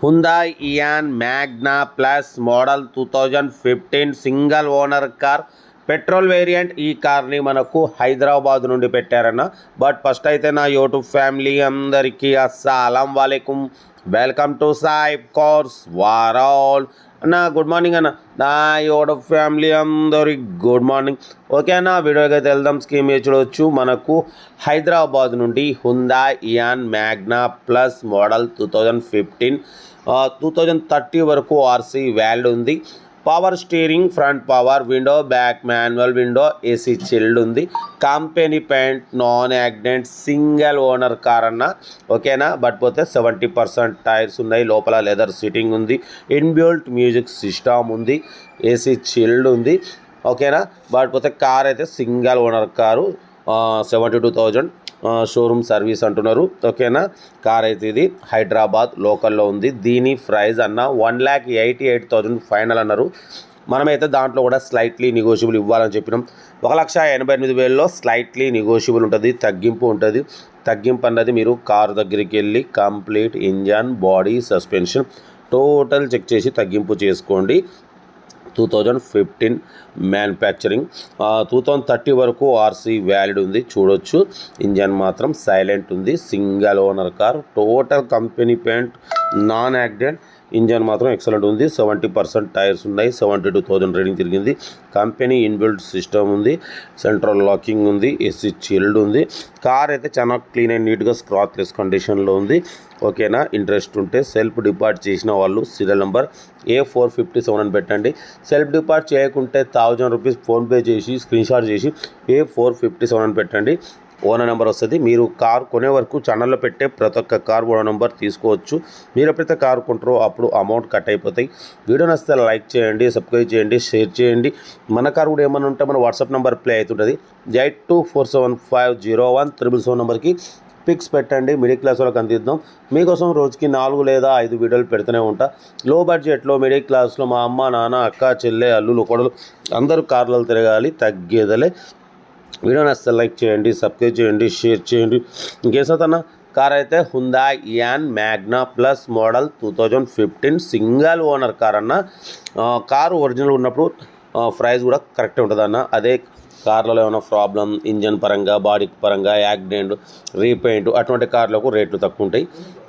Hyundai Ion Magna Plus model 2015 single owner car petrol variant. ఈ కార్ని మనకు హైదరాబాద్ నుండి పెట్టారన్న. బట్ ఫస్ట్ అయితే నా యూట్యూబ్ ఫ్యామిలీ అందరికీ అస్సలం వాలేకుం, వెల్కమ్ టు సాయిబ్ కార్స్ వరల్డ్ అన్న. గుడ్ మార్నింగ్ అన్న. నా యూట్యూబ్ ఫ్యామిలీ అందరికి గుడ్ మార్నింగ్. ఓకే అన్న, వీడియోకి అయితే వెళ్దాం. స్కీమ్ చూడవచ్చు. మనకు హైదరాబాద్ నుండి Hyundai Ion Magna Plus model 2015 2030 వరకు ఆర్సీ వ్యాలిడ్ ఉంది. Power steering, front power window, back manual window, AC chilled ఉంది. Company paint, non accident, single owner car అన్న. ఓకేనా. బట్ పోతే 70% టైర్స్ ఉన్నాయి. లోపల లెదర్ సీటింగ్ ఉంది. ఇన్బిల్ట్ మ్యూజిక్ సిస్టమ్ ఉంది. ఏసీ చిల్డ్ ఉంది. ఓకేనా. బట్ పోతే కార్ అయితే single owner car. 72,000 showroom service అంటున్నారు. ఓకేనా. కార్ అయితే ఇది హైదరాబాద్ లోకల్లో ఉంది. దీని ప్రైస్ అన్న 1,88,000 ఫైనల్ అన్నారు. మనమైతే దాంట్లో కూడా స్లైట్లీ నెగోషియబుల్ ఇవ్వాలని చెప్పినాం. 1,88,000లో స్లైట్లీ నెగోషియబుల్ ఉంటుంది, తగ్గింపు ఉంటుంది. తగ్గింపు అన్నది మీరు కారు దగ్గరికి వెళ్ళి complete engine, body, suspension total check చేసి తగ్గింపు చేసుకోండి. 2015 మ్యానుఫ్యాక్చరింగ్, 2030 వరకు ఆర్సీ వ్యాలిడ్ ఉంది. చూడొచ్చు. ఇంజన్ మాత్రం సైలెంట్ ఉంది. Single owner car. Total company paint, non accident. Engine మాత్రం ఎక్సలెంట్ ఉంది. 70% టైర్స్ ఉన్నాయి. 72,000 రీడింగ్ తిరిగింది. కంపెనీ ఇన్బిల్ట్ సిస్టమ్ ఉంది. సెంట్రల్ లాకింగ్ ఉంది. ఏసీ చిల్డ్ ఉంది. కార్ అయితే చాలా క్లీన్ అండ్ నీట్గా స్క్రాచ్లెస్ కండిషన్లో ఉంది. ఓకేనా. ఇంట్రెస్ట్ ఉంటే సెల్ఫ్ డిపార్ట్ చేసిన వాళ్ళు సీరియల్ నెంబర్ A457 అని పెట్టండి. సెల్ఫ్ డిపార్ట్ చేయకుంటే 1,000 రూపీస్ ఫోన్పే చేసి స్క్రీన్ షాట్ చేసి A457 అని పెట్టండి. ఓనర్ నెంబర్ వస్తుంది. మీరు కార్ కొనే వరకు ఛానల్లో పెట్టే ప్రతి ఒక్క కార్ ఓనర్ నెంబర్ తీసుకోవచ్చు. మీరు ఎప్పుడైతే కార్ కొంటారో అప్పుడు అమౌంట్ కట్ అయిపోతాయి. వీడియో నచ్చితే లైక్ చేయండి, సబ్స్క్రైబ్ చేయండి, షేర్ చేయండి. మన కార్ కూడా ఏమైనా ఉంటే మన వాట్సాప్ నెంబర్ ప్లే అవుతుంటుంది. 8247501777 నెంబర్కి పిక్స్ పెట్టండి. మిడిల్ క్లాస్ వాళ్ళకి అందిద్దాం. మీకోసం రోజుకి 4 లేదా 5 వీడియోలు పెడుతూనే ఉంటా. లో బడ్జెట్లో మిడిల్ క్లాస్లో మా అమ్మ, నాన్న, అక్క, చెల్లె, అల్లులు, కొడలు అందరూ కార్లలో తిరగాలి, తగ్గేదలే. వీడియో నచ్చితే లైక్ చేయండి, సబ్స్క్రైబ్ చేయండి, షేర్ చేయండి. ఇంకేసన్నా కార్ అయితే Hyundai Ion Magna Plus model 2015 single owner car అన్న. కారు ఒరిజినల్ ఉన్నప్పుడు ప్రైస్ కూడా కరెక్టే ఉంటుంది అన్న. అదే కార్లలో ఏమైనా ప్రాబ్లం, ఇంజన్ పరంగా, బాడీ పరంగా, యాక్సిడెంట్, రీపెయింట్ అటువంటి కార్లకు రేట్లు తక్కువ ఉంటాయి.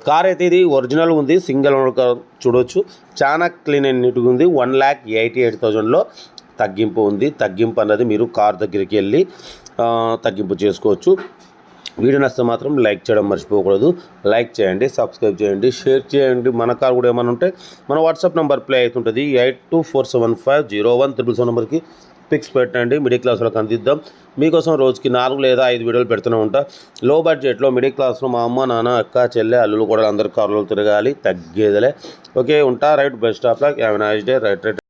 కార్ అయితే ఇది ఒరిజినల్ ఉంది. Single owner car. చూడవచ్చు. చాలా క్లీన్ అండ్ నీట్గా ఉంది. 1,88,000లో తగ్గింపు ఉంది. తగ్గింపు అన్నది మీరు కార్ దగ్గరికి వెళ్ళి తగ్గింపు చేసుకోవచ్చు. వీడియో నచ్చితే మాత్రం లైక్ చేయడం మర్చిపోకూడదు. లైక్ చేయండి, సబ్స్క్రైబ్ చేయండి, షేర్ చేయండి. మన కార్ కూడా ఏమైనా ఉంటే మన వాట్సాప్ నెంబర్ ప్లే అవుతుంటుంది. 8247501777 నెంబర్కి పిక్స్ పెట్టండి. మిడిల్ క్లాస్ వాళ్ళకి అందిద్దాం. మీకోసం రోజుకి 4 లేదా 5 వీడియోలు పెడుతూనే ఉంటా. లో బడ్జెట్లో మిడిల్ క్లాస్లో మా అమ్మ, నాన్న, అక్క, చెల్లె, అల్లులు కూడా అందరు కార్లలో తిరగాలి, తగ్గేదలే. ఓకే, ఉంటా. Right. Best of luck. Have a nice day. Right.